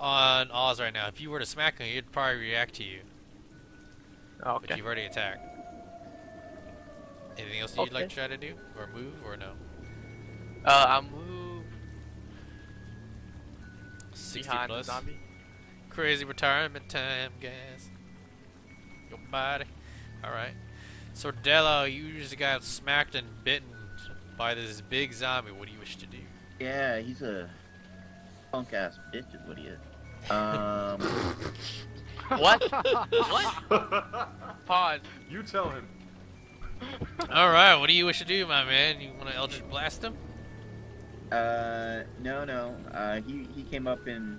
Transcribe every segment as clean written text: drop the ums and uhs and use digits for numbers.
on Oz right now. If you were to smack him, he'd probably react to you. Okay. But you've already attacked. Anything else you'd like to try to do? Or move, or no? I'll move 60 behind plus. the zombie. Crazy retirement time, guys. Your body. Alright. So, Delo, you just got smacked and bitten by this big zombie. What do you wish to do? Yeah, he's a punk ass bitch, is what he is. What? What? Pause. You tell him. Alright, what do you wish to do, my man? You want to Eldritch Blast him? No. He came up in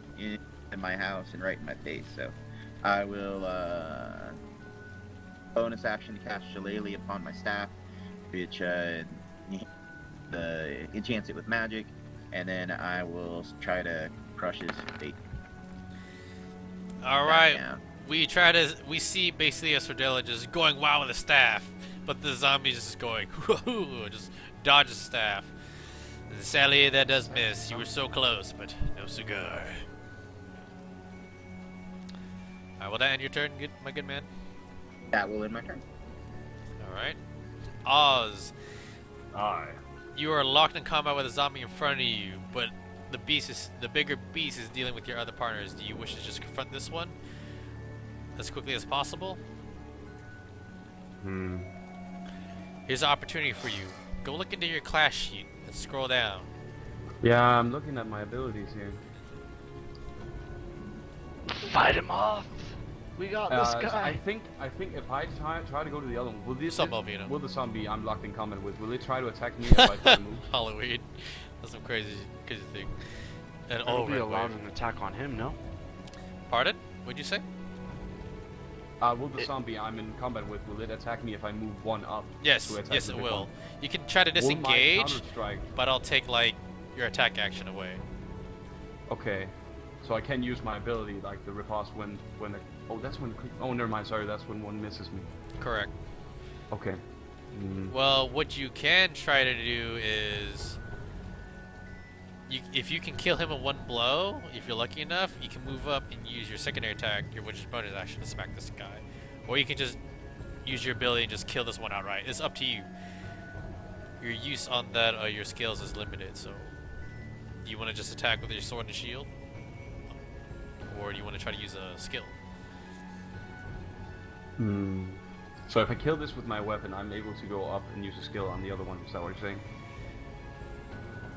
my house and right in my face, so I will, bonus action to cast Shillelagh upon my staff, which, enchants it with magic, and then I will try to crush his fate. Alright, we see basically a Sordella just going wild with the staff, but the zombie just going, just dodges the staff. And sadly, that does miss. You were so close, but no cigar. Alright, will that end your turn, my good man? That will end my turn. Alright. Oz, Aye. you are locked in combat with a zombie in front of you, but the bigger beast is dealing with your other partners. Do you wish to just confront this one as quickly as possible? Here's an opportunity for you. Go look into your class sheet and scroll down. Yeah, I'm looking at my abilities here. Fight him off. We got this guy. I think if I try to go to the other one, will the zombie I'm locked in combat with, will it try to attack me if I try to move? Halloween. That's some crazy thing. And It'll be allowed an attack on him, no? Pardon? What'd you say? Will the zombie I'm in combat with, will it attack me if I move one up? Yes, yes it will. You can try to disengage, but I'll take like your attack action away. Okay, so I can use my ability like the riposte when that's when never mind, sorry, that's when one misses me. Correct. Okay. Well, what you can try to do is if you can kill him in one blow, if you're lucky enough, you can move up and use your secondary attack, which is bonus action, to smack this guy. Or you can just use your ability and just kill this one outright. It's up to you. Your use on that your skills is limited, so do you want to just attack with your sword and shield? Or do you want to try to use a skill? So if I kill this with my weapon, I'm able to go up and use a skill on the other one, is that what you're saying?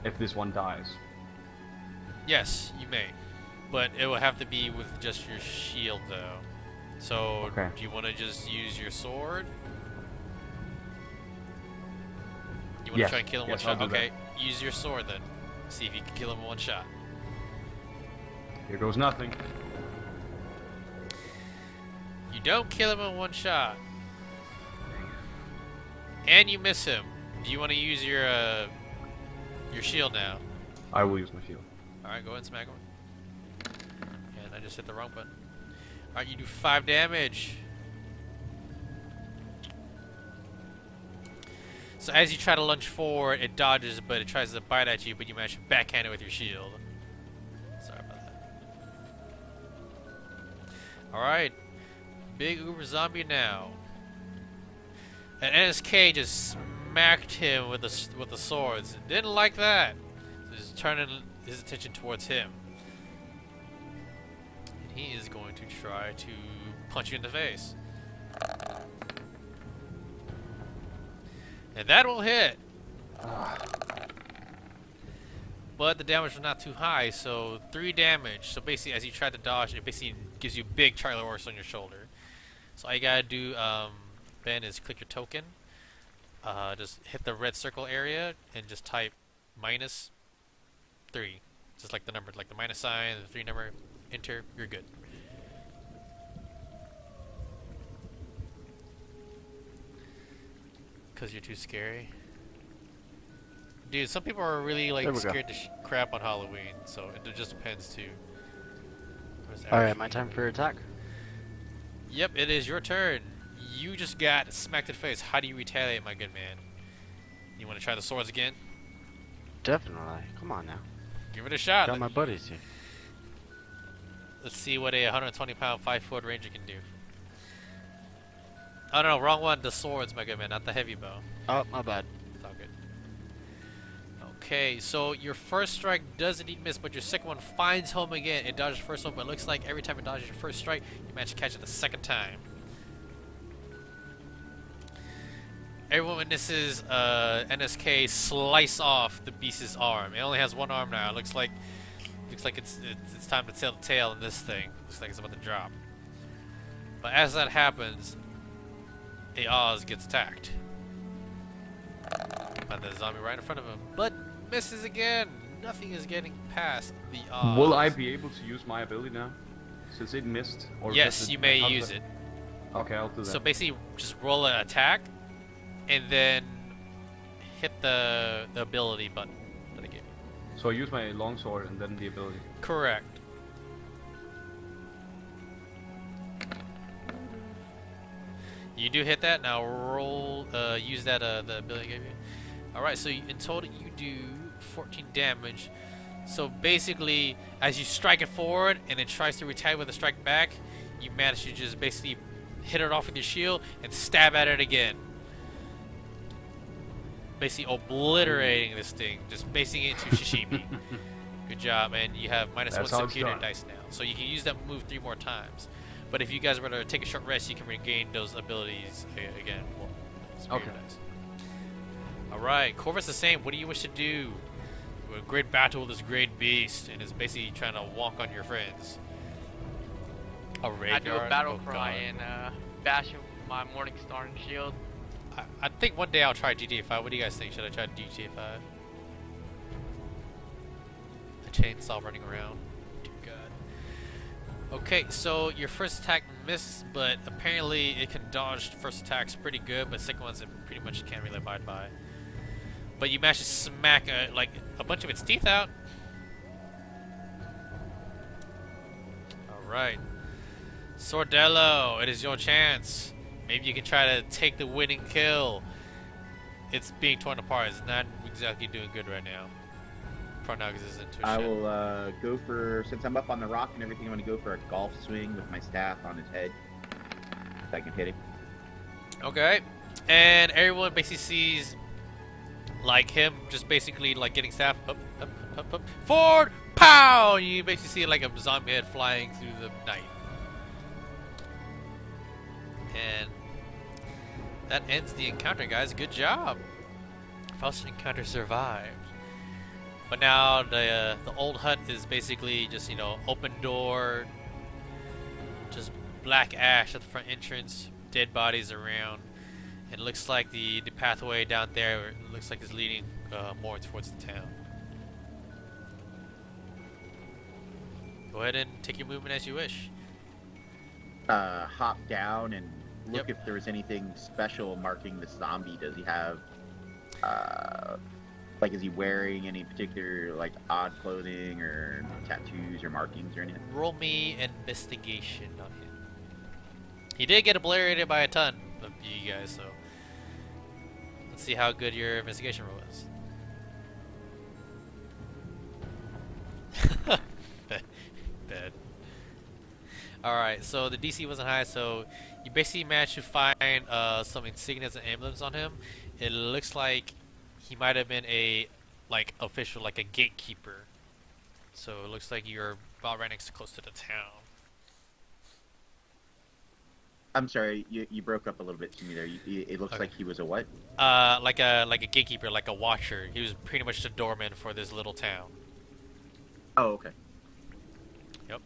If this one dies. Yes, you may. But it will have to be with just your shield, though. So, do you want to just use your sword? You want to try and kill him one shot? Okay, use your sword then. See if you can kill him in one shot. Here goes nothing. You don't kill him in one shot. And you miss him. Do you want to use your shield now? I will use my shield. Alright, go ahead and smack him. And I just hit the wrong button. Alright, you do 5 damage. So as you try to lunge forward, it dodges, but it tries to bite at you, but you manage to backhand it with your shield. Sorry about that. Alright. Big Uber Zombie now. And NSK just smacked him with the swords. Didn't like that. So he's turning his attention towards him. And he is going to try to punch you in the face. And that will hit. But the damage was not too high, so 3 damage. So basically, as you try to dodge, it basically gives you a big Charlie horse on your shoulder. So all you gotta do, Ben, is click your token. Just hit the red circle area and just type -3. Just like the number, like the minus sign, the 3 number. Enter. You're good. Cause you're too scary. Dude, some people are really like scared to crap on Halloween, so it just depends too. Alright, my time for attack. Yep, it is your turn. You just got smacked in the face. How do you retaliate, my good man? You want to try the swords again? Definitely. Come on now. Give it a shot. Got my buddies here. Let's see what a 120-pound 5-foot ranger can do. Oh no, wrong one. The swords, my good man, not the heavy bow. Oh, my bad. It's all good. Okay, so your first strike does indeed miss, but your second one finds home again. It dodges the first one, but it looks like every time it dodges your first strike, you manage to catch it the second time. Everyone witnesses NSK slice off the beast's arm. It only has one arm now. It looks like it's time to tell the tale in this thing. Looks like it's about to drop. But as that happens, a Oz gets attacked by the zombie right in front of him, but misses again. Nothing is getting past the Oz. Will I be able to use my ability now, since it missed? Or yes, you may use it. Okay, I'll do that. So basically, just roll an attack, and then hit the ability button that I gave you. So I use my longsword and then the ability. Correct. You do hit that. Now roll. Use that the ability I gave you. All right. So in total, you do 14 damage. So basically, as you strike it forward and it tries to retaliate with a strike back, you manage to just basically hit it off with your shield and stab at it again. Basically obliterating this thing, just basing it into sashimi. Good job, and you have -1 computer dice now, so you can use that move 3 more times. But if you guys were to take a short rest, you can regain those abilities again. Well, okay. Dice. All right, Corvus the same. What do you wish to do? A great battle with this great beast, and is basically trying to walk on your friends. A I do a graveyard? battle Oh, cry God. and bash him with my Morning Star and shield. I think one day I'll try GTA 5. What do you guys think? Should I try GTA 5? A chainsaw running around. Dear God. Okay, so your first attack missed, but apparently it can dodge first attacks pretty good, but second ones it pretty much can't really abide by. But you managed to smack like a bunch of its teeth out. All right, Sordello, it is your chance. Maybe you can try to take the winning kill. It's being torn apart. It's not exactly doing good right now. Pronox is into I shit. will go for, since I'm up on the rock and everything, I'm going to go for a golf swing with my staff on his head. If I can hit him. Okay. And everyone basically sees like him just basically like getting staff up, forward, pow! You basically see like a zombie head flying through the night. And that ends the encounter, guys. Good job. First encounter survived. But now the old hut is basically just, you know, open door, just black ash at the front entrance, dead bodies around. It looks like the pathway down there looks like it's leading more towards the town. Go ahead and take your movement as you wish. Hop down and look if there was anything special marking the zombie. Does he have, like, is he wearing any particular, like, odd clothing or tattoos or markings or anything? Roll me investigation on him. He did get obliterated by a ton of you guys, so let's see how good your investigation roll is. Bad. Alright, so the DC wasn't high, so you basically managed to find some insignias and emblems on him. It looks like he might have been a, like, official, like a gatekeeper. So it looks like you're about right next to close to the town. I'm sorry, you broke up a little bit to me there. It looks like he was a what? Like a gatekeeper, like a watcher. He was pretty much the doorman for this little town. Oh, okay. Yep.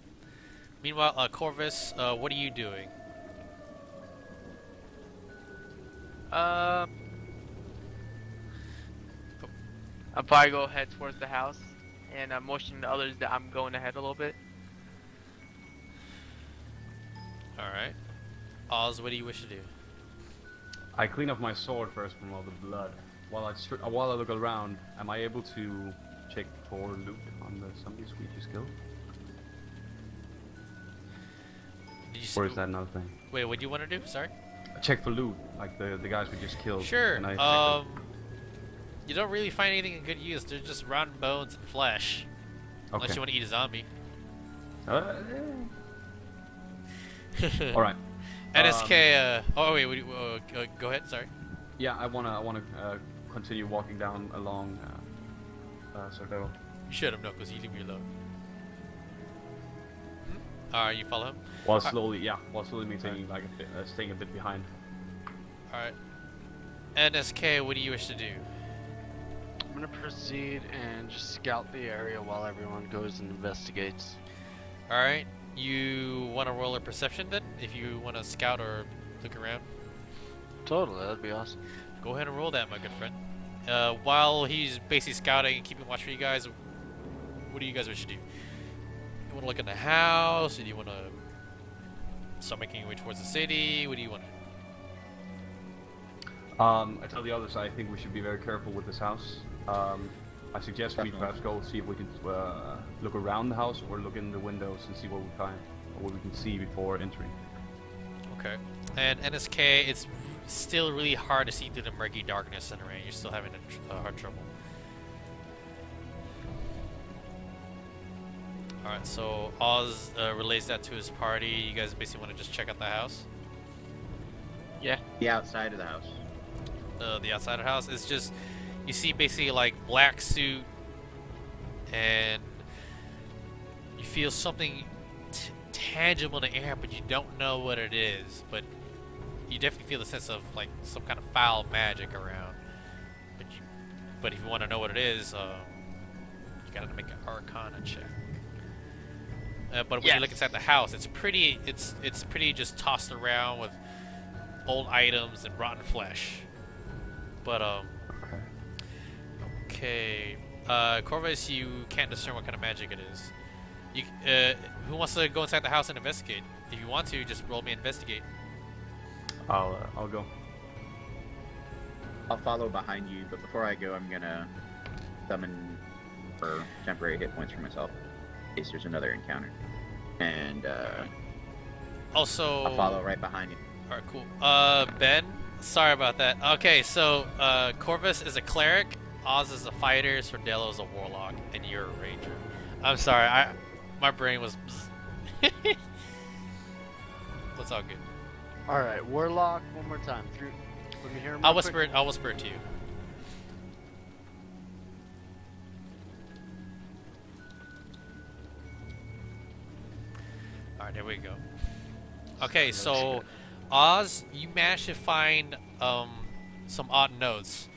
Meanwhile, Corvus, what are you doing? I'll probably go head towards the house and motion to others that I'm going ahead a little bit. Alright. Oz, what do you wish to do? I clean up my sword first from all the blood. While I look around, am I able to check for loot on the zombies we just killed? Did you Or is that another thing? Wait, what do you want to do? Sorry? Check for loot, like the guys we just killed. Sure. Can I check You don't really find anything in good use. They're just rotten bones and flesh. Okay. Unless you want to eat a zombie. All right. NSK. Oh wait. Go ahead. Sorry. Yeah, I wanna continue walking down along Sordero. You should have, no, because you leave me alone. Alright, you follow him? While slowly maintaining like staying a bit behind. Alright. NSK, what do you wish to do? I'm gonna proceed and just scout the area while everyone goes and investigates. Alright. You want to roll a perception then? If you want to scout or look around? Totally, that'd be awesome. Go ahead and roll that, my good friend. While he's basically scouting and keeping watch for you guys, what do you guys wish to do? You want to look in the house? Or do you want to start making your way towards the city? What do you want to do? I tell the others I think we should be very careful with this house. I suggest we perhaps go see if we can look around the house or look in the windows and see what we find or what we can see before entering. Okay. And NSK, it's still really hard to see through the murky darkness and rain. You're still having hard trouble. Alright, so Oz relays that to his party. You guys basically want to just check out the house? Yeah. The outside of the house. The outside of the house is just, you see basically like black suit, and you feel something tangible in the air, but you don't know what it is. But you definitely feel the sense of like some kind of foul magic around. But if you want to know what it is, you gotta make an Arcana check. But when you look inside the house, it's pretty just tossed around with old items and rotten flesh. But okay, Corvus, you can't discern what kind of magic it is. You, who wants to go inside the house and investigate? If you want to, just roll me investigate. I'll go. I'll follow behind you, but before I go, I'm gonna summon for temporary hit points for myself in case there's another encounter. And also, I'll follow right behind you. Alright, cool. Ben, sorry about that. Okay, so Corvus is a cleric, Oz is a fighter, Sordello is a warlock, and you're a ranger. I'm sorry, my brain was. What's all good? Alright, warlock, one more time. Let me hear him. I'll whisper it to you. Alright, there we go. Okay, so Oz, you managed to find some odd notes.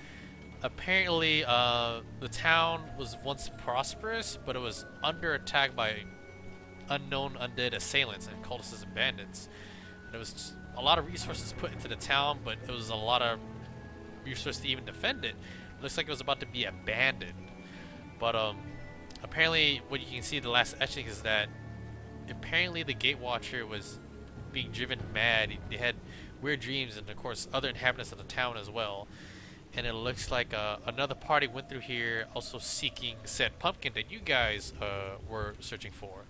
Apparently, the town was once prosperous, but it was under attack by unknown undead assailants and cultists and bandits. And it was just a lot of resources put into the town, but it was a lot of resources to even defend it. It looks like it was about to be abandoned. But apparently, what you can see the last etching is that apparently the Gatewatcher was being driven mad. They had weird dreams, and of course other inhabitants of the town as well. And it looks like another party went through here also seeking said pumpkin that you guys were searching for.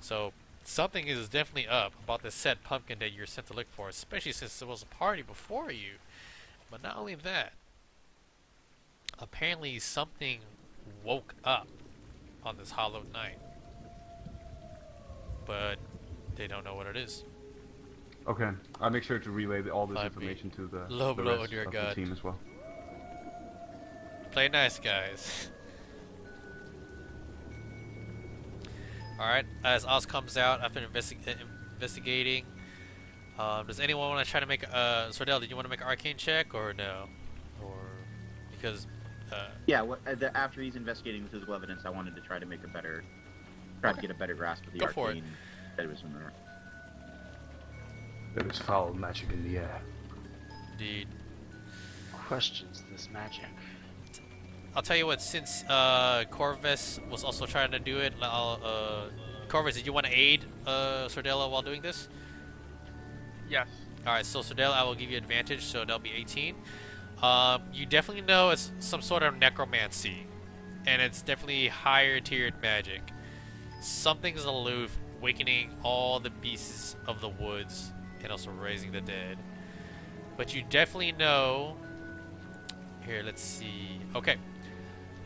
So something is definitely up about this said pumpkin that you're sent to look for, especially since there was a party before you. But not only that, apparently something woke up on this hallowed night. But they don't know what it is. Okay, I'll make sure to relay all this 5 information to the low blow rest on your of god. the team as well. Play nice, guys. Alright, as Oz comes out after investigating, does anyone want to try to make Sordell, did you want to make an arcane check or no? Or because yeah, after he's investigating with physical evidence, I wanted to try to make a better, to get a better grasp of the Go for it. arcane that it was in there. There is foul magic in the air. indeed. Questions this magic. I'll tell you what, since Corvus was also trying to do it, Corvus, did you want to aid Sordella while doing this? Yes. Alright, so Sordella, I will give you advantage, so that'll be 18. You definitely know it's some sort of necromancy, and it's definitely higher tiered magic. Something's aloof, awakening all the beasts of the woods, and also raising the dead. But you definitely know... Here, let's see... Okay.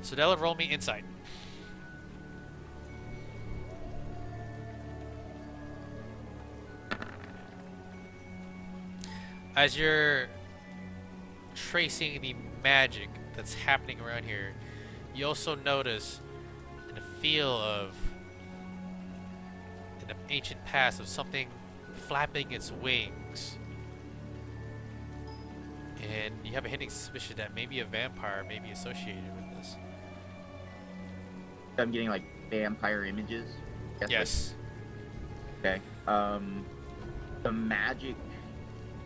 Sordella, roll me insight. as you're tracing the magic that's happening around here, you also notice and feel of an ancient past of something flapping its wings. And you have a hidden suspicion that maybe a vampire may be associated with this. I'm getting like vampire images. Yes. Okay. The magic,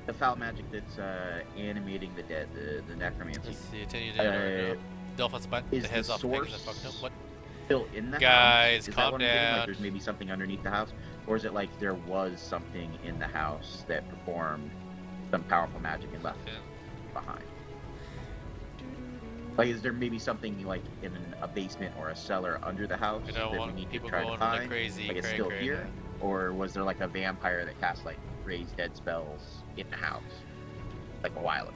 the foul magic that's animating the dead, the necromancy. Let's see, continue to Delphin's butt. Is The head's the off. Things source are fucked up. What? still in the Guys, house? Is calm that what I'm getting? down. Like there's maybe something underneath the house, or is it like there was something in the house that performed some powerful magic and left it behind? Like, is there maybe something like in a basement or a cellar under the house I don't that want we need to people try to going find? like crazy. Like, it's still here, or was there like a vampire that cast like raise dead spells in the house, like a while ago?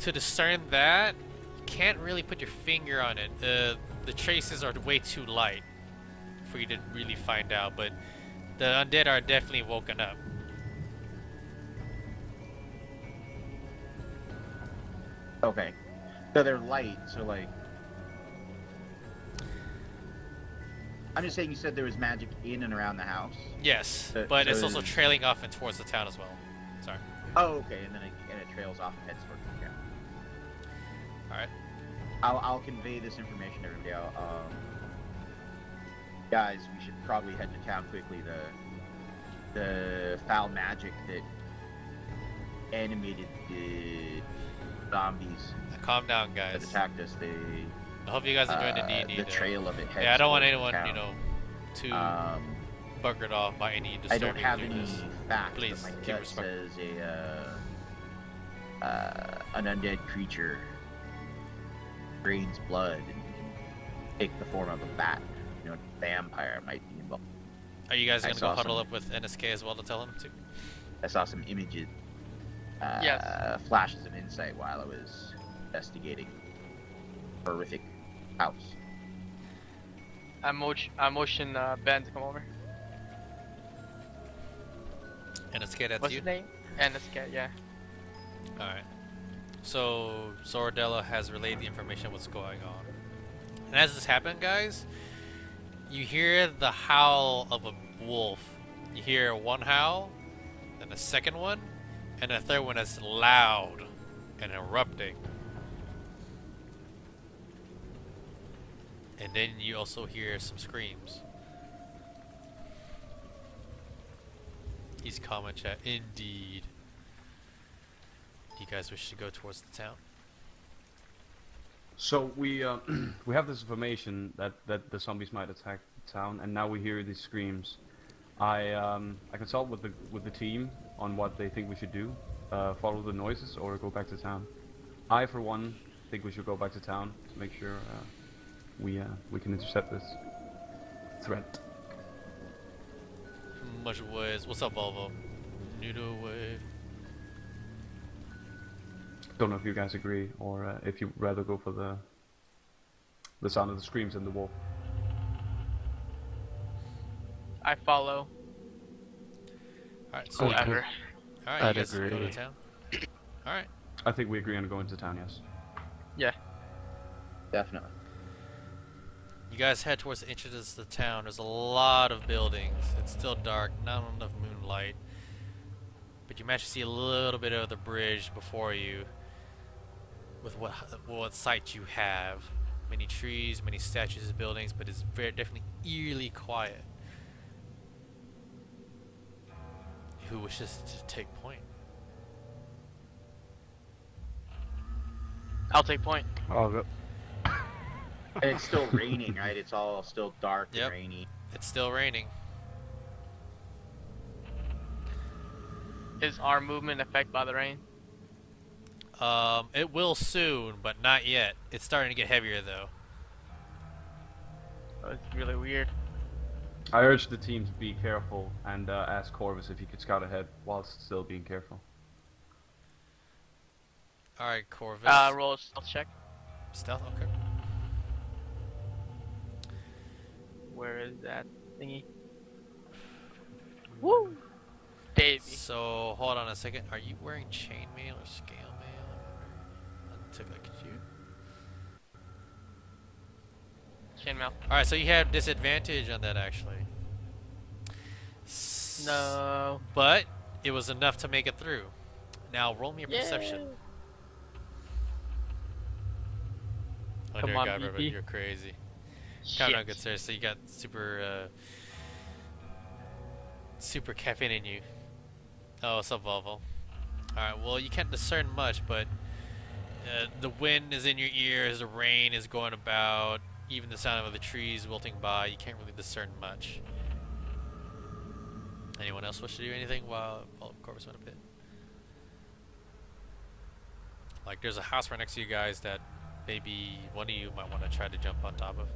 To discern that, you can't really put your finger on it. The traces are way too light for you to really find out, but the undead are definitely woken up. Okay, so they're light. So like, I'm just saying, you said there was magic in and around the house. Yes, So- but so it's also there's- trailing off and towards the town as well. Sorry. Oh, okay, and then it trails off and heads towards the town. Alright. I'll convey this information to everybody. Guys, we should probably head to town quickly. The foul magic that animated the zombies Calm down, that guys. attacked us. I hope you guys enjoyed the D&D. The trail of it heads Yeah, I don't want towards anyone, town. you know, too buggered off by any I disturbing don't have any images. facts, Please, but my keep gut respect. says an undead creature drains blood and can take the form of a bat. You know, a vampire might be involved. Are you guys I gonna go saw huddle some- up with NSK as well to tell him to? I saw some images, Yes. flashes of insight while I was investigating horrific house. I motion Ben to come over. NSK, that's What's you? his name? NSK, yeah. Alright. So, Zoradella has relayed the information of what's going on. And as this happened, guys, you hear the howl of a wolf. You hear one howl, then a second one, and a third one that's loud and erupting. And then you also hear some screams. He's comment chat. Indeed. Do you guys wish to go towards the town? So we we have this information that the zombies might attack the town, and now we hear these screams. I consult with the team on what they think we should do, follow the noises or go back to town. I, for one, think we should go back to town to make sure we can intercept this threat. Much ways. What's up, Volvo? Noodle wave. Don't know if you guys agree, or if you'd rather go for the sound of the screams and the wolf. I follow. Alright, so Whatever. alright, I'd you guys go to agree. town. Alright. I think we agree on going to town, yes. Yeah. Definitely. You guys head towards the entrance of the town. There's a lot of buildings. It's still dark, not enough moonlight. But you manage to see a little bit of the bridge before you with what sight you have. Many trees, many statues, buildings, but it's very definitely eerily quiet. Who wishes to take point? I'll take point. I'll go. And it's still raining, right? It's all still dark Yep. and rainy. It's still raining. Is our movement affected by the rain? It will soon, but not yet. It's starting to get heavier though. Oh, it's really weird. I urge the team to be careful and ask Corvus if he could scout ahead whilst still being careful. Alright, Corvus. Roll a stealth check. Stealth, okay. Where is that thingy? Woo! baby. So hold on a second. Are you wearing chainmail or scale mail? I took like you. Chainmail. All right, so you have disadvantage on that actually. No. But it was enough to make it through. Now roll me a perception. Oh Come dear on, God, BP. Robert, you're crazy. Count on good sir. So you got super caffeine in you. Oh, what's up, Volvo? Alright, well, you can't discern much, but the wind is in your ears, the rain is going about, even the sound of the trees wilting by, you can't really discern much. Anyone else wish to do anything while Corvus went a bit? Like, there's a house right next to you guys that maybe one of you might want to try to jump on top of.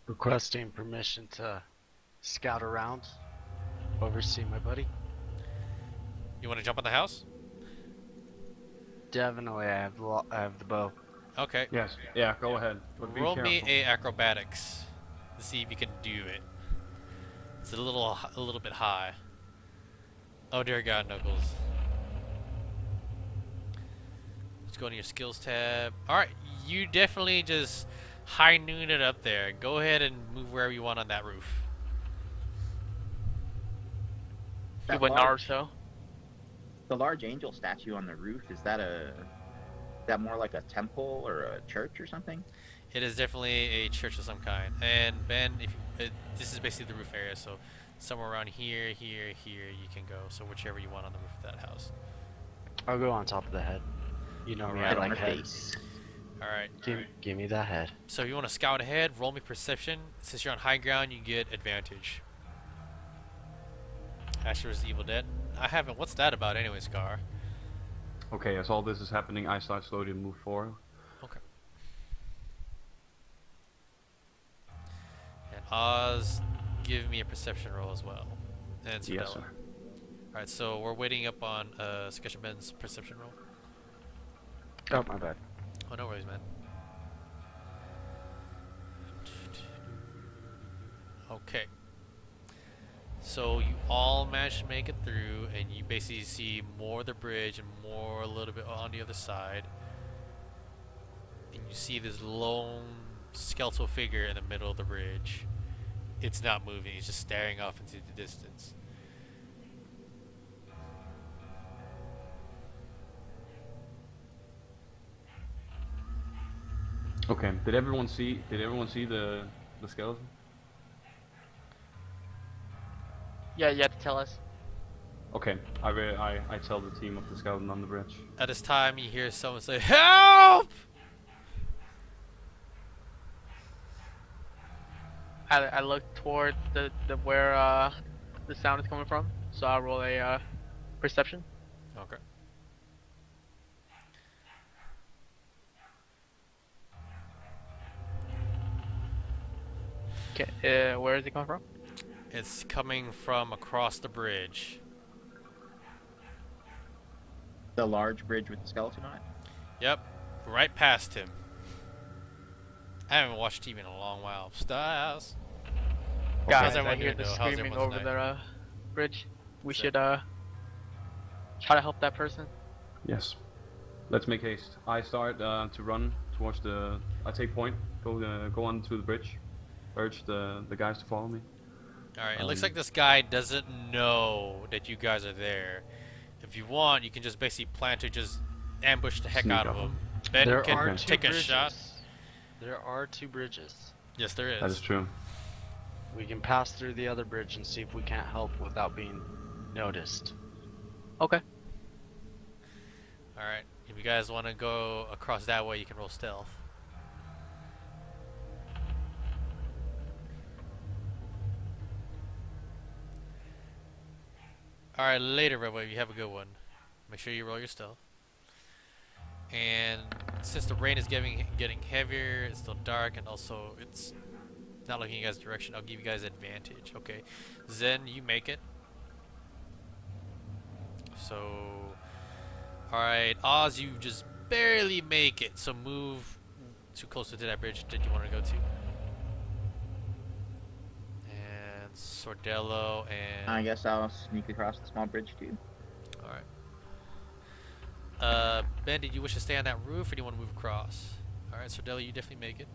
Requesting permission to scout around, oversee my buddy. You want to jump on the house? Definitely, I have the bow. Okay. Yes. Yeah. Go ahead. But be Roll me careful. a acrobatics to see if you can do it. It's a little bit high. Oh dear God, Knuckles. Let's go into your skills tab. All right, you definitely just high noon it up there. Go ahead and move wherever you want on that roof. That With large- Naruto. The large angel statue on the roof, is that more like a temple or a church or something? It is definitely a church of some kind. And Ben, if you, this is basically the roof area, so somewhere around here, here, here, you can go. So whichever you want on the roof of that house. I'll go on top of the head. You know me, I Head on like her head. face. All right. Give me that head. So if you want to scout ahead, roll me perception. Since you're on high ground, you get advantage. Asher's Evil Dead. I haven't. What's that about, anyway, Scar? Okay. As all this is happening, I start slowly to move forward. Okay. And Oz, give me a perception roll as well. And Sardella. Yes, sir. Alright, so we're waiting up on sketchben's perception roll. Oh, my bad. Oh, no worries, man. Okay. So you all managed to make it through, and you basically see more of the bridge and more a little bit on the other side. And you see this lone skeletal figure in the middle of the bridge. It's not moving, he's just staring off into the distance. Okay. Did everyone see the skeleton? Yeah, you have to tell us. Okay. I tell the team of the skeleton on the bridge. At this time, you hear someone say, "Help!" I look toward the where the sound is coming from, so I'll roll a perception. Okay. Okay, where is it coming from? It's coming from across the bridge. The large bridge with the skeleton on it? Yep, right past him. I haven't watched TV in a long while. Styles. Guys, How's I everyone hear doing, the though? How's screaming everyone over tonight? the bridge. We So- should try to help that person. Yes. Let's make haste. I start to run towards the. I take point. Go on to the bridge. Urge the guys to follow me. Alright, it looks like this guy doesn't know that you guys are there. If you want, you can just basically plan to just ambush the heck Sneak out of up. him. Ben There can are two take a bridges. shot. There are two bridges. Yes, there That is is. true. We can pass through the other bridge and see if we can't help without being noticed. Okay. Alright, if you guys want to go across that way, you can roll stealth. Alright, later, Redway, you have a good one. Make sure you roll your stealth. And since the rain is getting heavier, it's still dark, and also it's not looking in you guys' direction, I'll give you guys advantage. Okay, Zen, you make it. So, alright, Oz, you just barely make it, so move too closer to that bridge that you want to go to. Sordello and. I guess I'll sneak across the small bridge too. All right. Ben, did you wish to stay on that roof, or do you want to move across? All right, Sordello, you definitely make it.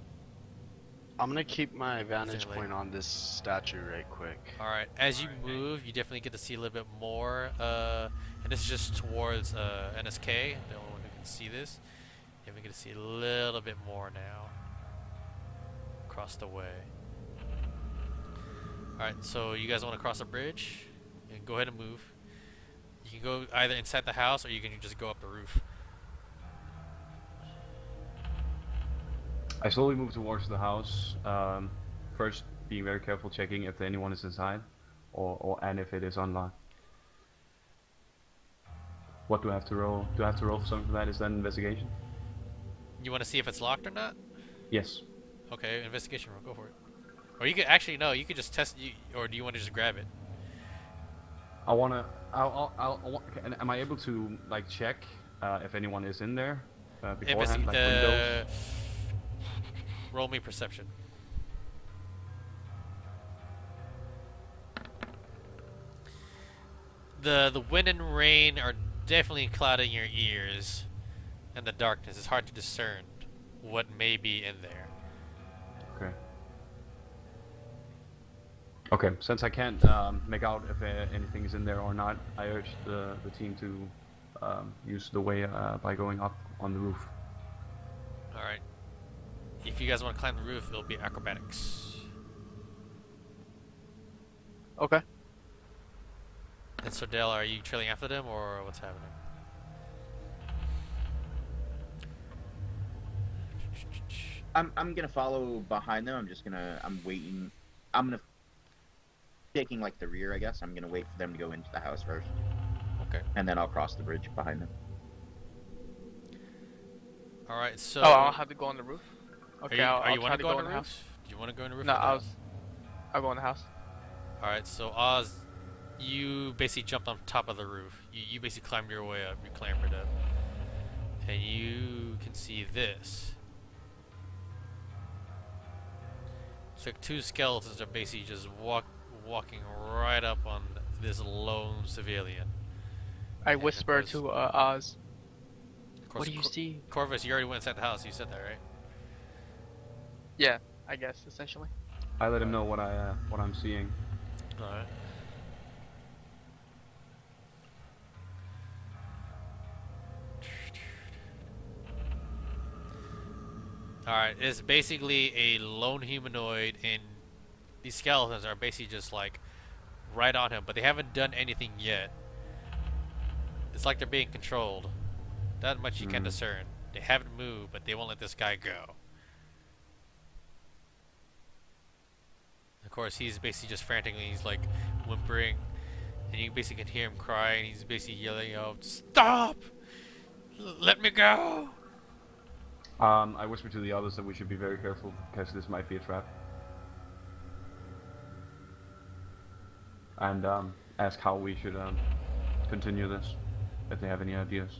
I'm gonna keep my vantage Stanley. point on this statue right quick. All right. As you move, you definitely get to see a little bit more. And this is just towards NSK, the only one who can see this. And we get to see a little bit more now. Across the way. All right. So you guys want to cross the bridge? And go ahead and move. You can go either inside the house, or you can just go up the roof. I slowly move towards the house. First, being very careful, checking if anyone is inside, and if it is unlocked. What do I have to roll? Do I have to roll for something for that? Is that an investigation? You want to see if it's locked or not? Yes. Okay, investigation roll. Go for it. Or you could actually no. You could just test. Or do you want to just grab it? I wanna. Am I able to like check if anyone is in there beforehand, like windows? Roll me perception. The wind and rain are definitely clouding your ears, and the darkness. It's hard to discern what may be in there. Okay. Okay. Since I can't make out if anything is in there or not, I urge the team to use the way by going up on the roof. All right. If you guys want to climb the roof, it'll be acrobatics. Okay. And so, Dale, are you trailing after them, or what's happening? I'm gonna follow behind them. I'm waiting. Taking like the rear, I guess. I'm gonna wait for them to go into the house first. Okay. And then I'll cross the bridge behind them. All right. So. Oh, I'll have to go on the roof. Okay, are you I'll try want to go on in the the roof? house. Do you want to go in the roof? No, of the house? I'll go in the house. All right. So Oz, you basically jumped on top of the roof. You basically climbed your way up. You clambered up, and you can see this. It's like two skeletons are basically just walking right up on this lone civilian. I And of whisper course- to Oz. Of course, What do you see? Corvus, you already went inside the house. You said that, right? Yeah, I guess essentially. I let him know what I'm seeing. All right. Alright, it's basically a lone humanoid, and these skeletons are basically just like right on him, but they haven't done anything yet. It's like they're being controlled. That much you can discern. They haven't moved, but they won't let this guy go. Of course, he's basically just frantically, he's like whimpering, and you basically can hear him cry, and he's basically yelling out, "Stop! Let me go!" I whisper to the others that we should be very careful because this might be a trap. And ask how we should continue this, if they have any ideas.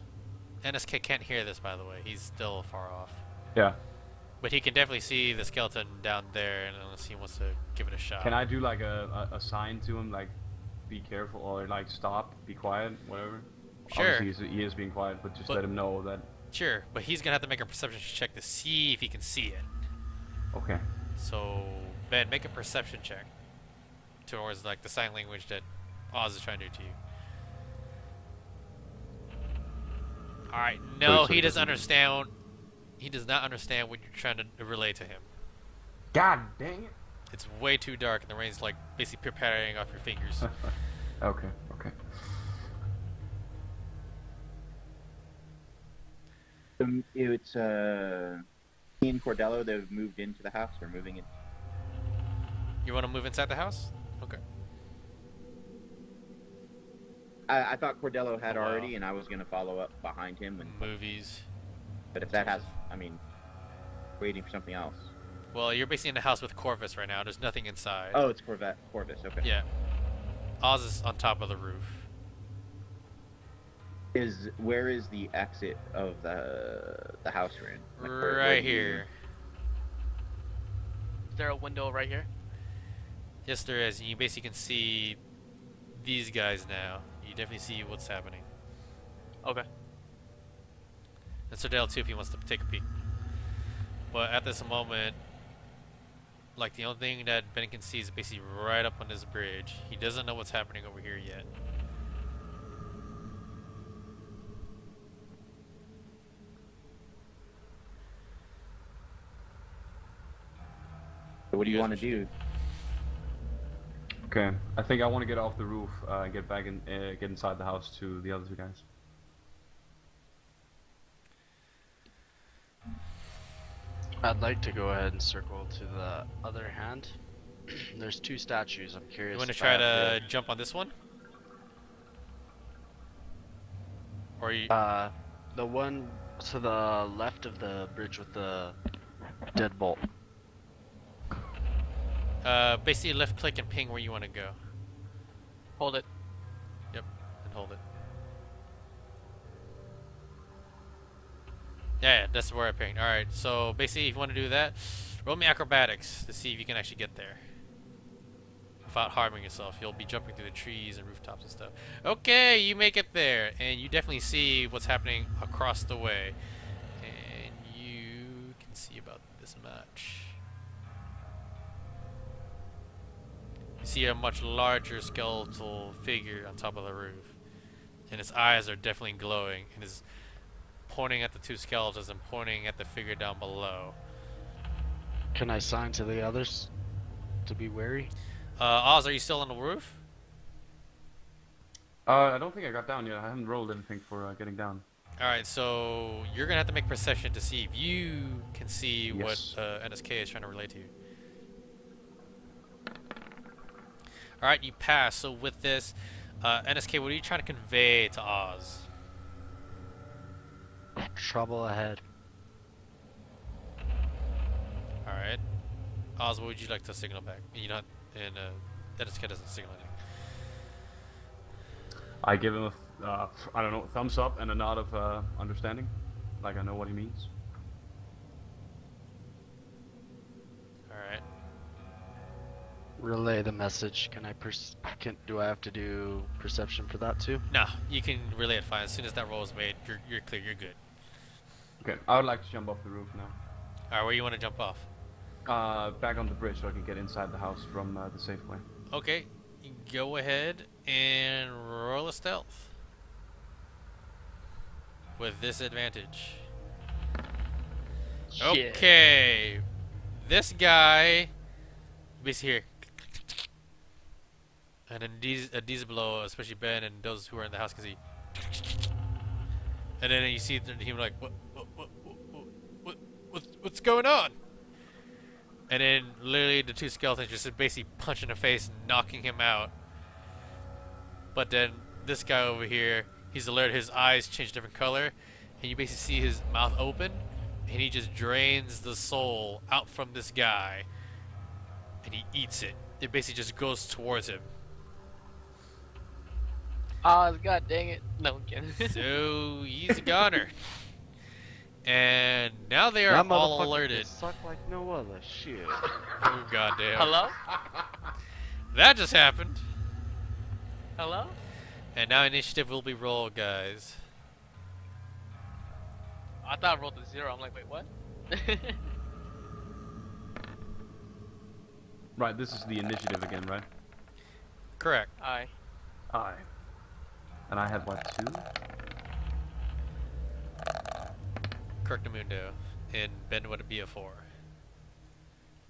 NSK can't hear this, by the way. He's still far off. Yeah. But he can definitely see the skeleton down there, and unless he wants to give it a shot. Can I do like a sign to him, like be careful or like stop, be quiet, whatever? Sure. Obviously he is being quiet, but just let him know that. Sure, but he's gonna have to make a perception check to see if he can see it. Okay. So Ben, make a perception check towards like the sign language that Oz is trying to do to you. All right. No, he doesn't understand. He does not understand what you're trying to relay to him. God dang it! It's way too dark, and the rain's like basically pattering off your fingers. Okay. Okay. It's me and Cordello. They've moved into the house. They're moving in. You want to move inside the house? Okay. I thought Cordello had Oh, wow. already, and I was gonna follow up behind him. Movies. But if that has, waiting for something else. Well, you're basically in the house with Corvus right now. There's nothing inside. Oh, it's Corvus. Okay. Yeah. Oz is on top of the roof. Where is the exit of the house we're in? Like, where Right do you- here. Is there a window right here? Yes, there is. And you basically can see these guys now. You definitely see what's happening. Okay. And Sardell too, if he wants to take a peek. But at this moment, like the only thing that Ben can see is basically right up on this bridge. He doesn't know what's happening over here yet. So what do you want to do? Okay, I think I want to get off the roof and get back in, get inside the house to the other two guys. I'd like to go ahead and circle to the other hand. There's 2 statues. I'm curious. You want to if try I to have jump on this one? Or you? the one to the left of the bridge with the deadbolt. Basically left click and ping where you want to go. Hold it. Yep, and hold it. Yeah, that's where I pinged. Alright, so basically if you want to do that, roll me acrobatics to see if you can actually get there. Without harming yourself. You'll be jumping through the trees and rooftops and stuff. Okay, you make it there. And you definitely see what's happening across the way. And you can see about this much. You see a much larger skeletal figure on top of the roof. And its eyes are definitely glowing. And is pointing at the 2 skeletons and pointing at the figure down below. Can I sign to the others to be wary? Oz, are you still on the roof? I don't think I got down yet. I haven't rolled anything for getting down. Alright, so you're gonna have to make perception to see if you can see Yes. what NSK is trying to relay to you. Alright, you pass. So with this, NSK, what are you trying to convey to Oz? Trouble ahead. Alright. Oz, what would you like to signal back? You not, and NSK doesn't signal anything. I give him a, I don't know, thumbs up and a nod of understanding. Like I know what he means. Alright. Relay the message. Can I do I have to do perception for that too? No, you can relay it fine. As soon as that roll is made, you're clear, you're good. Okay, I would like to jump off the roof now. Alright, where you want to jump off? Back on the bridge so I can get inside the house from the safe way. Okay, go ahead and roll a stealth. With disadvantage. Shit. Okay. This guy basically here. And then these below, especially Ben and those who are in the house can see. And then you see him like, what's going on? And then literally the 2 skeletons just basically punch in the face, knocking him out. But then this guy over here, he's alerted, his eyes change different color, and you basically see his mouth open, and he just drains the soul out from this guy, and he eats it. It basically just goes towards him. Oz, god dang it. No, I'm kidding. So he's a goner. And now they are That all motherfucker alerted. can suck like no other. Shit. Oh goddamn. Hello? That just happened. Hello? And now initiative will be rolled, guys. I thought I rolled a 0. I'm like, wait, what? Right, this is the initiative again, right? Correct. Aye. Aye. And I have what, 2? Correctamundo. And Ben would be a 4.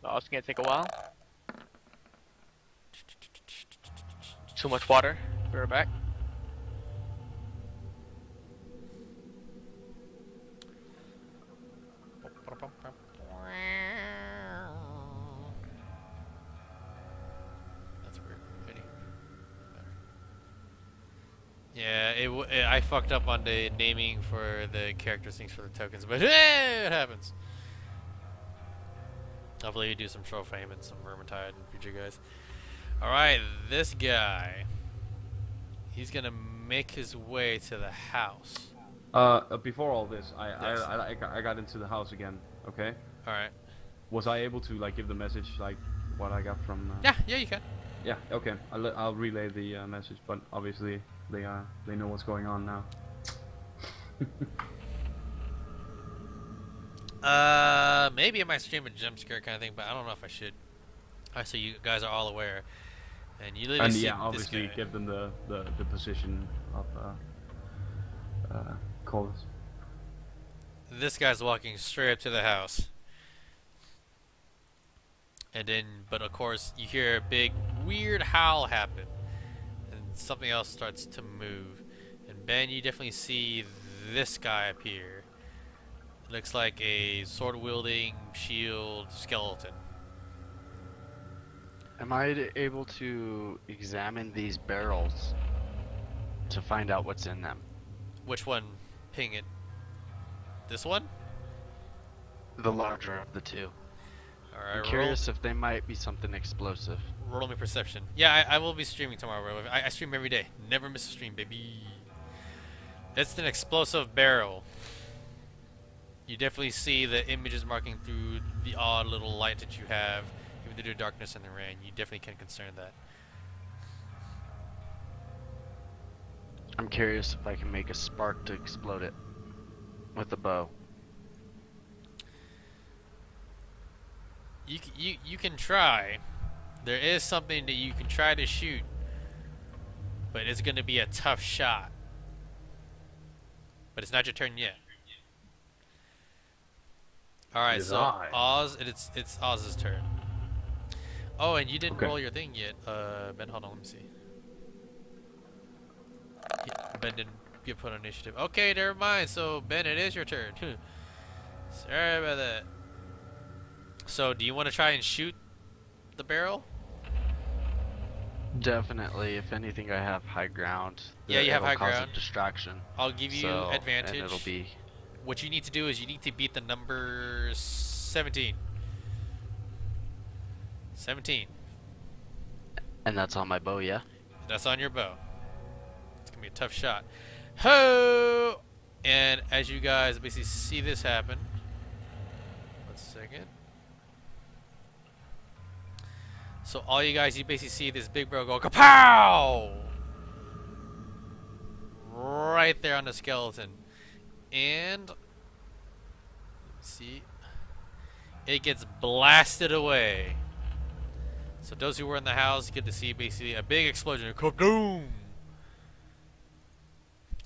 Oh, it's gonna take a while. Too much water. Be right back. That's weird. Yeah, I fucked up on the naming for the character things for the tokens, but it happens. Hopefully you do some Sawfang and some Vermintide in future, guys. Alright, this guy. He's gonna make his way to the house. Before all this, Yes. I got into the house again, okay? Alright. Was I able to, like, give the message, like, what I got from. Yeah, yeah, you can. Yeah. Okay. I'll relay the message, but obviously they know what's going on now. Maybe I might stream a jump scare kind of thing, but I don't know if I should. Alright, so you guys are all aware, and you literally see yeah, this obviously guy. give them the position of callers. This guy's walking straight up to the house. And then, but of course, you hear a big, weird howl happen. And something else starts to move. And Ben, you definitely see this guy appear. It looks like a sword-wielding, shield skeleton. Am I able to examine these barrels to find out what's in them? Which one? Ping it. This one? The larger of the two. Alright, I'm curious if they might be something explosive. roll me perception. Yeah, I will be streaming tomorrow, bro. I stream every day. Never miss a stream, baby. It's an explosive barrel. You definitely see the images marking through the odd little light that you have, even through the darkness and the rain. You definitely can concern that. I'm curious if I can make a spark to explode it with a bow. You can try. There is something that you can try to shoot, but it's going to be a tough shot. But it's not your turn yet. Alright, so Oz, it's Oz's turn. Oh, and you didn't roll your thing yet. Ben, hold on, let me see. Ben didn't get put on initiative. Okay, never mind. So, Ben, it is your turn. Sorry about that. So, do you want to try and shoot the barrel? Definitely. If anything, I have high ground. Yeah, you have high cause ground. A distraction. I'll give you advantage. And it'll be. What you need to do is you need to beat the number 17. 17. And that's on my bow, yeah? That's on your bow. It's gonna be a tough shot. Ho! And as you guys basically see this happen, 1 second. So all you guys, you basically see this big bro go kapow! Right there on the skeleton. And let's see, it gets blasted away. So those who were in the house get to see basically a big explosion, kaboom!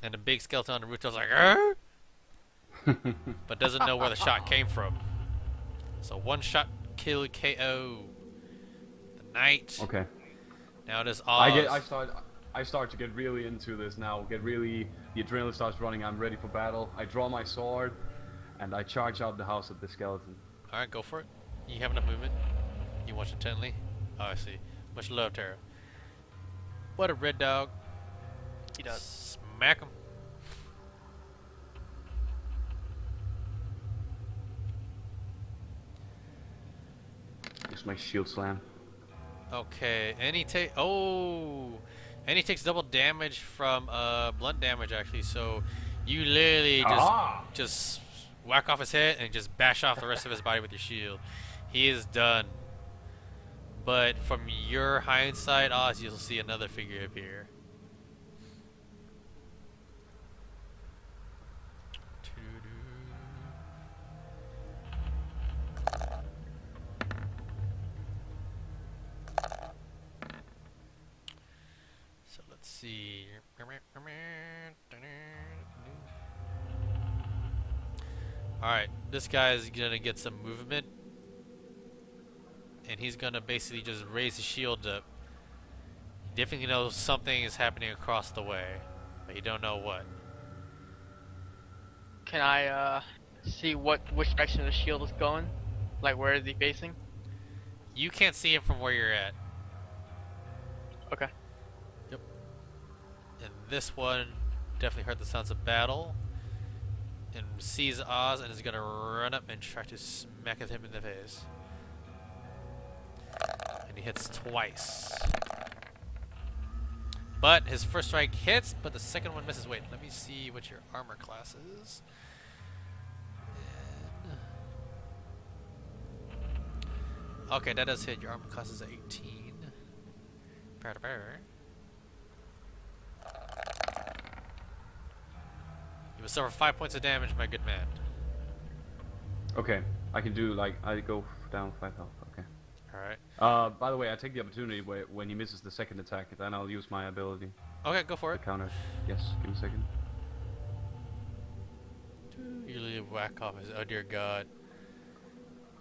And the big skeleton on the rooftop's like, "Arr!" but doesn't know where the shot came from. So one shot kill KO. The knight. Okay. Now it is Oz. I start to get really into this now. The adrenaline starts running. I'm ready for battle. I draw my sword, and I charge out the house at the skeleton. All right, go for it. You have enough movement. You watch intently. Oh, I see. Much love, Tara. What a red dog. He does. Smack him. Use my shield slam. Okay, and he takes double damage from blunt damage actually. So you literally just whack off his head and just bash off the rest of his body with your shield. He is done. But from your hindsight, Oz, you'll see another figure appear. So let's see. Alright, this guy is gonna get some movement. And he's gonna basically just raise his shield up. He definitely knows something is happening across the way, but you don't know what. Can I see which direction the shield is going? Like, where is he facing? You can't see him from where you're at. Okay. Yep. And this one definitely heard the sounds of battle and sees Oz and is gonna run up and try to smack at him in the face. And he hits twice. But his first strike hits, but the second one misses. Wait, let me see what your armor class is. Okay, that does hit. Your armor class is 18. You will suffer 5 points of damage, my good man. Okay, I can do like I go down 5 health. Okay. Alright. By the way, I take the opportunity when he misses the second attack, then I'll use my ability Okay, go for to it. counter. Yes, give me a second. Usually whack off his. Oh dear God.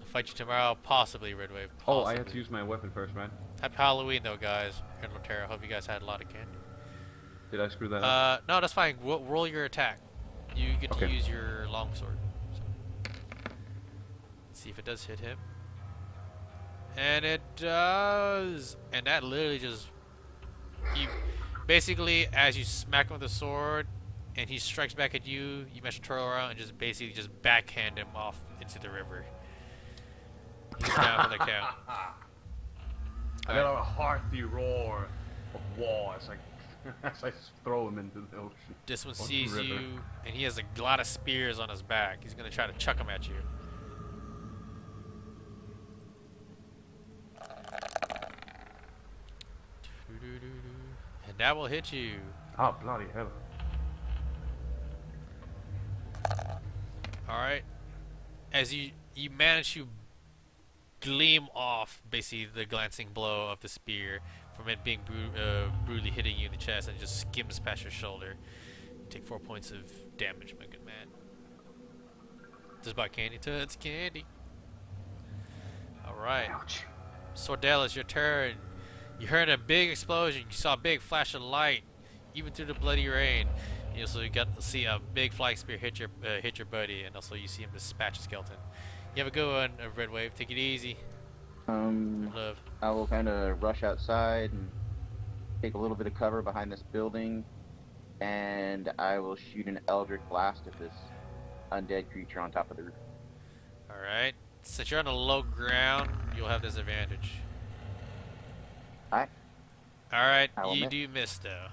I'll fight you tomorrow, possibly, Red Wave. Oh, Possibly. I had to use my weapon first, right? Happy Halloween, though, guys. Here in Ontario. Hope you guys had a lot of candy. Did I screw that up? No, that's fine. Roll your attack. You get to Okay. use your longsword. So. Let's see if it does hit him. And it does. And that literally just. You basically, as you smack him with the sword, and he strikes back at you, you manage to turn around and just basically just backhand him off into the river. He's down for the count. I got a hearty roar of war as I throw him into the ocean. This one Or the sees river. you, and he has a lot of spears on his back. He's gonna try to chuck them at you. And that will hit you. Ah, bloody hell. Alright. As you manage to gleam off basically the glancing blow of the spear from it being brutally hitting you in the chest, and it just skims past your shoulder. You take 4 points of damage, my good man. Just about candy tuts, candy. Alright. Ouch. Sordell, it's your turn. You heard a big explosion. You saw a big flash of light, even through the bloody rain. You also got to see a big flying spear hit your buddy, and also you see him dispatch a skeleton. You have a good one, Red Wave. Take it easy. Love. I will kind of rush outside and take a little bit of cover behind this building, and I will shoot an Eldritch Blast at this undead creature on top of the roof. Alright. Since you're on the low ground, you'll have disadvantage. Alright, I will you miss. do miss though.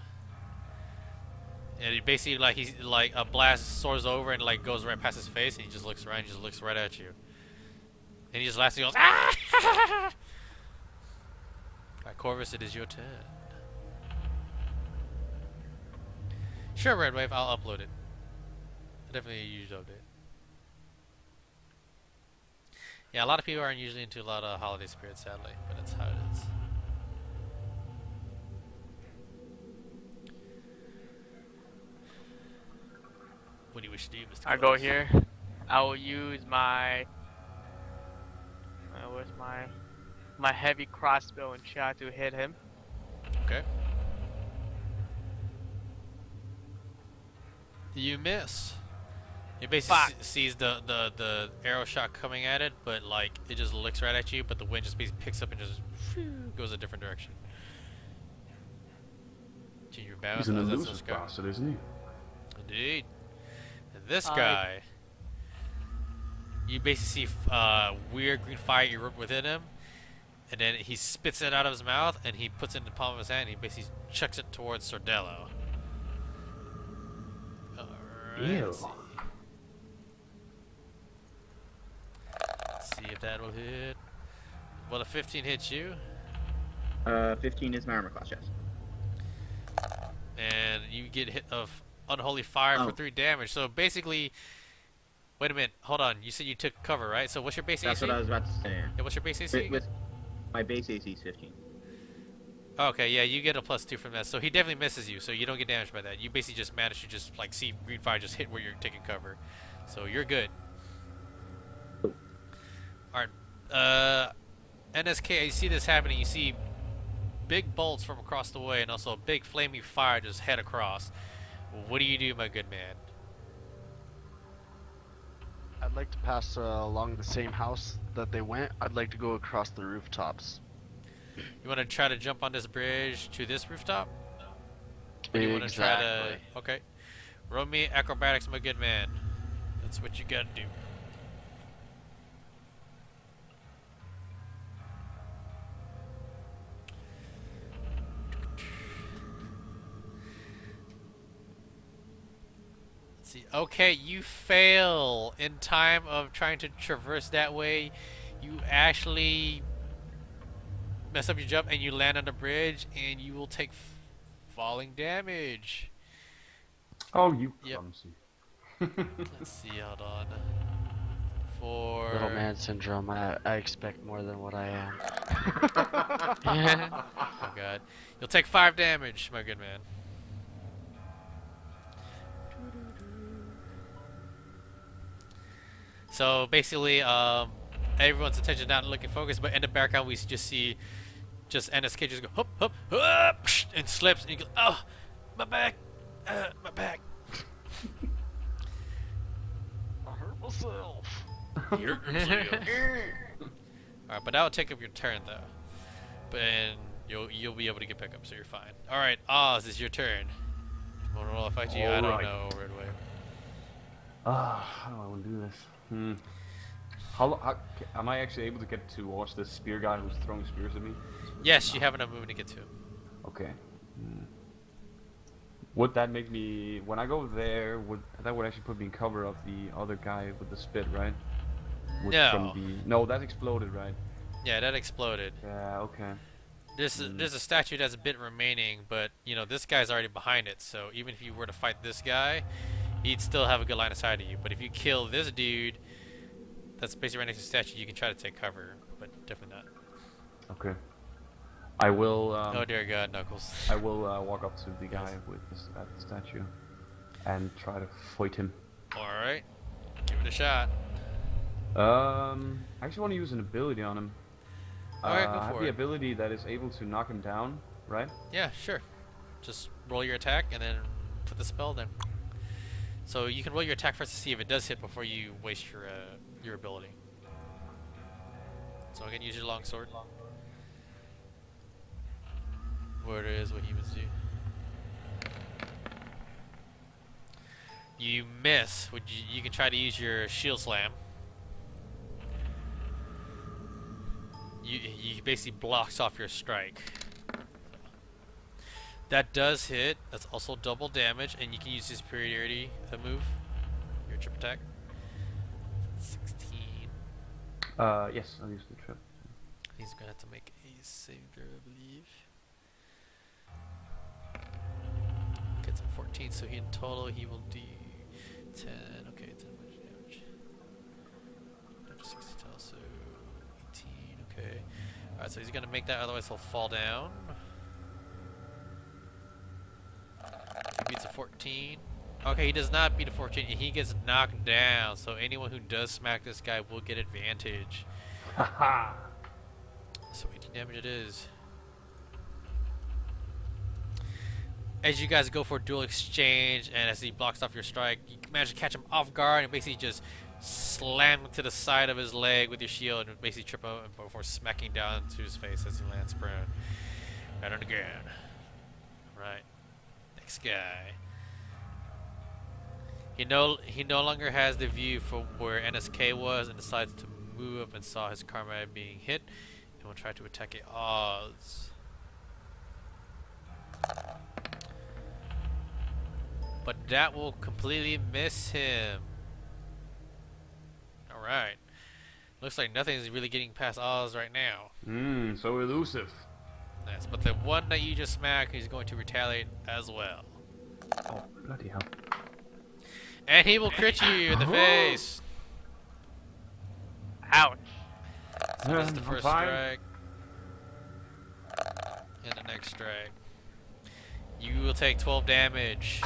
And it basically he's like a blast soars over and like goes right past his face, and he just looks around, just looks right at you. And he just laughs and goes, ah! Alright, Corvus, it is your turn. Sure, Red Wave, I'll upload it. I definitely use update. Yeah, a lot of people aren't usually into a lot of holiday spirit, sadly, but that's how it is. What do you wish to do, Mr. I go Corvus? here. I will use my. Where's my heavy crossbow and try to hit him. Okay. You miss. It basically sees the arrow shot coming at it, but like it just looks right at you, but the wind just basically picks up and just goes a different direction. Change your bow. He's an Oh, that's elusive this guy. bastard, isn't he? Indeed. And this guy, you basically see weird green fire erupt within him, and then he spits it out of his mouth, and he puts it in the palm of his hand, and he basically chucks it towards Sordello. Alright, Ew. let's see if that will hit. Well, a 15 hits you, 15 is my armor class, yes. and you get hit of unholy fire for 3 damage. So basically, wait a minute, hold on. You said you took cover, right? So what's your base That's AC? what I was about to say. Yeah, what's your base AC? With my base AC is 15. Okay, yeah, you get a +2 from that. So he definitely misses you, so you don't get damaged by that. You basically just manage to just like see green fire just hit where you're taking cover. So you're good. Alright. NSK, you see this happening, you see big bolts from across the way and also a big flaming fire just head across. What do you do, my good man? I'd like to pass along the same house that they went. I'd like to go across the rooftops. You want to try to jump on this bridge to this rooftop? Or do you want to try to... Okay. Roll me acrobatics, my good man. That's what you gotta do. Let's see. Okay, you fail in time of trying to traverse that way. You actually mess up your jump and you land on the bridge, and you will take falling damage. Oh, you Yep. clumsy. Let's see, hold on. For Little man syndrome. I expect more than what I am. oh god, you'll take 5 damage, my good man. So basically, everyone's attention not looking focused, but in the background we just see NSK just go hop hop hop and slips, and he goes, oh, my back, my back. I hurt myself. Alright, but that'll take up your turn though. But and you'll be able to get back up, so you're fine. Alright, Oz, it's your turn. Wanna roll a fight you? I don't know right away. How do I want to do this? How am I actually able to get to watch this spear guy who's throwing spears at me? Yes, you have enough movement to get to. Okay. Would that make me, when I go there, that would actually put me in cover of the other guy with the spit, right? No. No, that exploded, right? Yeah, that exploded. Yeah, okay. There's a statue that's a bit remaining, but you know this guy's already behind it. So even if you were to fight this guy, he'd still have a good line of sight of you. But if you kill this dude, that's basically right next to the statue, you can try to take cover, but definitely not. Okay. I will. Oh dear God, Knuckles. I will walk up to the guy with that statue and try to fight him. All right, give it a shot. I actually want to use an ability on him. Alright, go I have for the it. ability that is able to knock him down, right? Yeah, sure. Just roll your attack and then put the spell then. So you can roll your attack first to see if it does hit before you waste your ability. So again, use your longsword. Where it is, what humans do. You miss. You can try to use your shield slam. You basically blocks off your strike. That does hit. That's also double damage, and you can use his superiority move. Your trip attack. 16. Yes, I'll use the trip. He's gonna have to make a save throw, I believe. Gets a 14, so in total he will do 10. Okay, 10 much damage. 60 total, so 18. Okay. Alright, so he's gonna make that, otherwise he'll fall down. He beats a 14. Okay, he does not beat a 14. He gets knocked down, so anyone who does smack this guy will get advantage. Haha! So 18 damage it is. As you guys go for a dual exchange, and as he blocks off your strike, you manage to catch him off guard and basically just slam him to the side of his leg with your shield and basically trip him before smacking down to his face as he lands prone. Right on the ground. Right. Next guy. He no longer has the view from where NSK was and decides to move up and saw his comrade being hit and will try to attack at Oz. But that will completely miss him. Alright. Looks like nothing's really getting past Oz right now. So elusive. Nice. But the one that you just smacked is going to retaliate as well. Oh, bloody hell. And he will crit you in the face. Ouch. So this is the I'm first fine. strike. And the next strike. You will take 12 damage.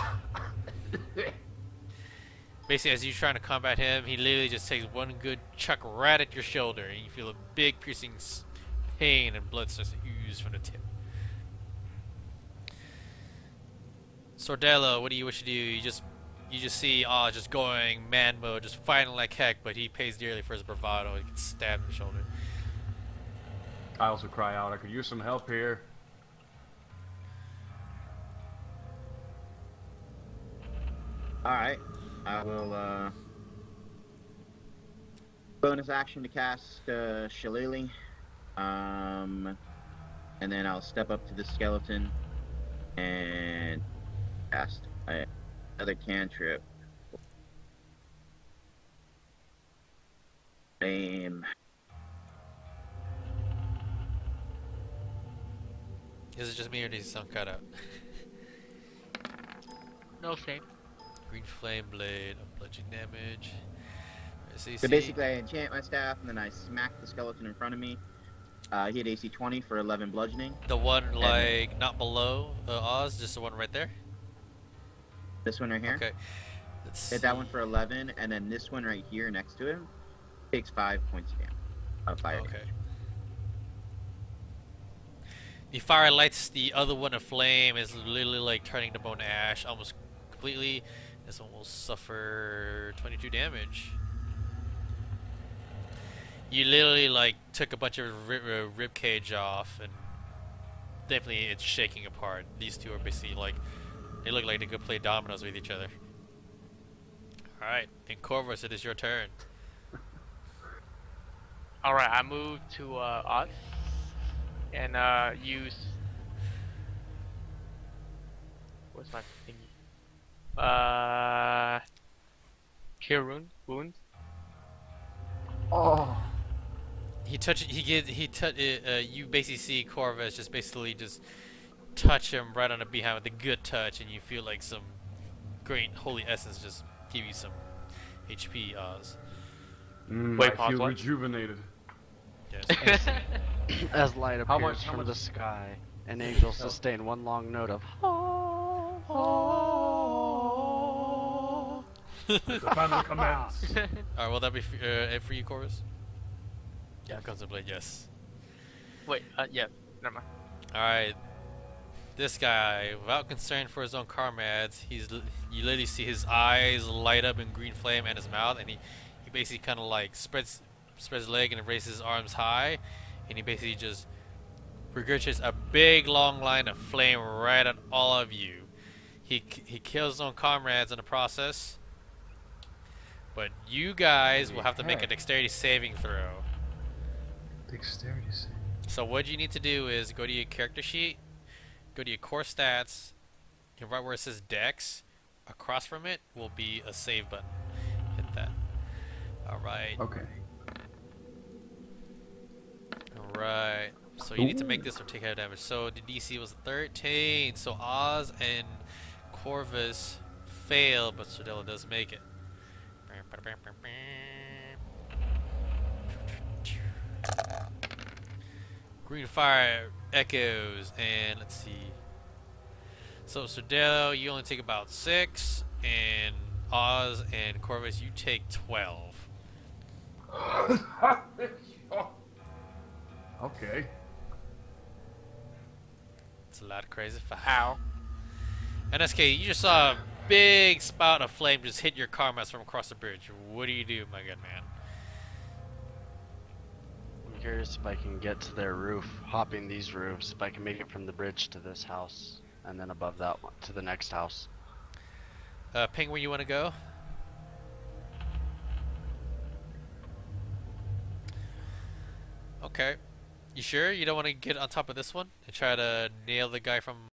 Basically, as you're trying to combat him, he literally just takes one good chuck right at your shoulder, and you feel a big piercing pain and blood starts to ooze from the tip. Sordello, what do you wish to do? You just see just going man mode, just fighting like heck, but he pays dearly for his bravado. He gets stabbed in the shoulder. I also cry out, I could use some help here. Alright. I will, bonus action to cast, Shillelagh. And then I'll step up to the skeleton and cast another cantrip. Is it just me or does it sound cut out? No same. Green flame blade, bludgeoning damage. SAC. So basically, I enchant my staff, and then I smack the skeleton in front of me. He had AC 20 for 11 bludgeoning. The one like not below Oz, just the one right there. This one right here. Okay. Let's Hit that one for 11, and then this one right here next to him takes 5 points of damage. Fire. Okay. The fire lights the other one aflame. It's literally like turning the bone to ash almost completely. This one will suffer 22 damage. You literally like took a bunch of rib cage off, and definitely it's shaking apart. These two are basically like, they look like they could play dominoes with each other. Alright, in Corvus, it is your turn. Alright, I move to Oz and use. What's my thingy? Cure wounds. Oh. You basically see Corvus just basically just touch him right on the behind with a good touch, and you feel like some great holy essence just give you some HP, Oz. Wait, I feel what? rejuvenated. Yes. As light How appears much- from how the much- sky, an angel sustain one long note of The battle commence. Alright, will that be it for you, Corvus? Yeah, comes the blade, yes. Wait, yeah, never mind. Alright. This guy, without concern for his own comrades, you literally see his eyes light up in green flame and his mouth, and he basically kind of like spreads his leg and raises his arms high, and he basically just regurgitates a big long line of flame right at all of you. He kills his own comrades in the process, but you guys will have to make a dexterity saving throw. Dexterity save. So what you need to do is go to your character sheet, go to your core stats, and right where it says Dex, across from it will be a save button. Hit that. Alright. Okay. Alright. So you need to make this one take head damage. So the DC was 13. So Oz and Corvus fail, but Sordella does make it. Green fire echoes, and let's see. So Sordella, you only take about 6, and Oz and Corvus, you take 12. Okay. It's a lot of crazy fire. Ow. NSK, you just saw a big spout of flame just hit your comrades from across the bridge. What do you do, my good man? I'm curious if I can get to their roof, hopping these roofs, if I can make it from the bridge to this house, and then above that one to the next house. Ping where you want to go? Okay. You sure? You don't want to get on top of this one and try to nail the guy from